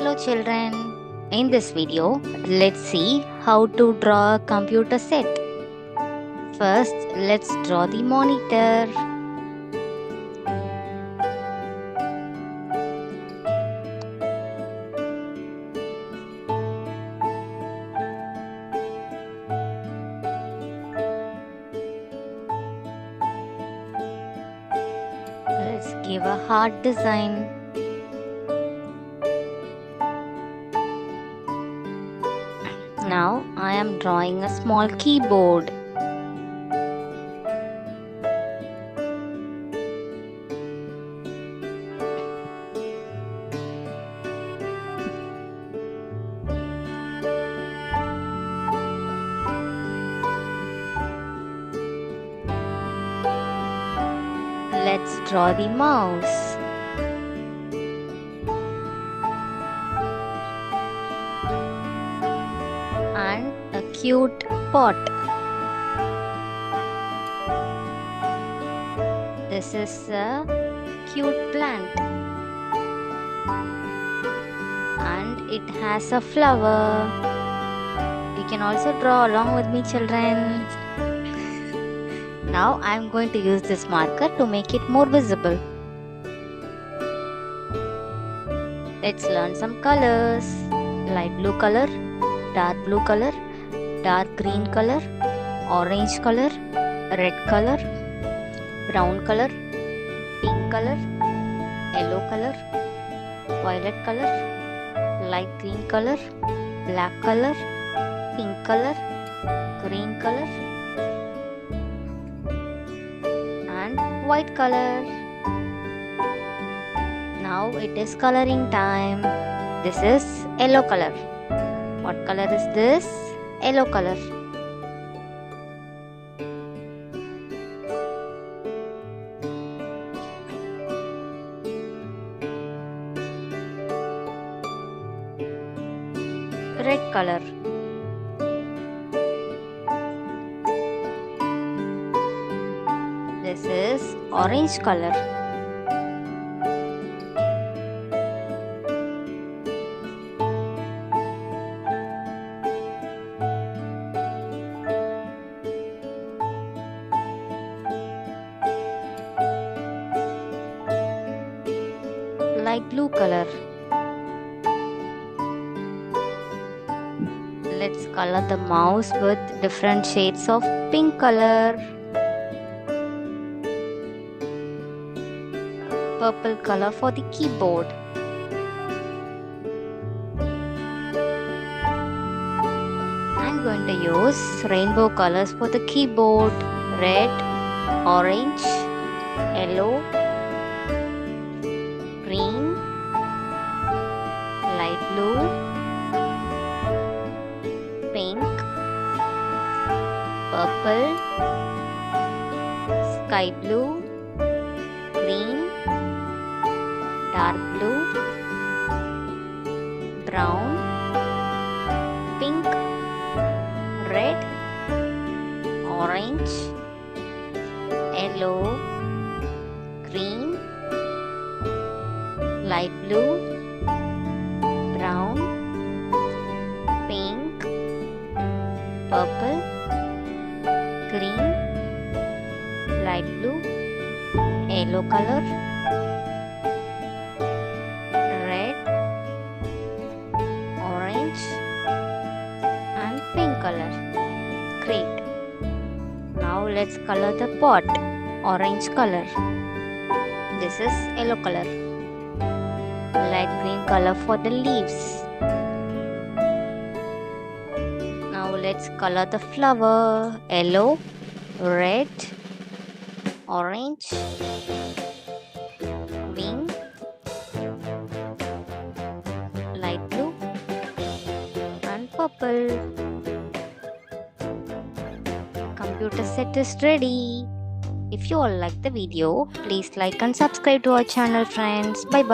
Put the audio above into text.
Hello children, in this video let's see how to draw a computer set. First let's draw the monitor. Let's give a heart design. Now I am drawing a small keyboard. Let's draw the mouse. And a cute pot. This is a cute plant. And it has a flower. You can also draw along with me, children. Now I am going to use this marker to make it more visible. Let's learn some colors. Light blue color, dark blue color, dark green color, orange color, red color, brown color, pink color, yellow color, violet color, light green color, black color, pink color, green color, and white color. Now it is coloring time. This is yellow color. What color is this? Yellow color. Red color. This is orange color. Light blue color. Let's color the mouse with different shades of pink color. Purple color for the keyboard. I'm going to use rainbow colors for the keyboard. Red, orange, yellow, green, light blue, pink, purple, sky blue, green, dark blue, brown, pink, red, orange, yellow, green, light blue, brown, pink, purple, green, light blue, yellow color, red, orange, and pink color. Great. Now let's color the pot. Orange color. This is yellow color. Light green color for the leaves. Now let's color the flower. Yellow, red, orange, green, light blue, and purple. Computer set is ready. If you all like the video, please like and subscribe to our channel, friends. Bye bye.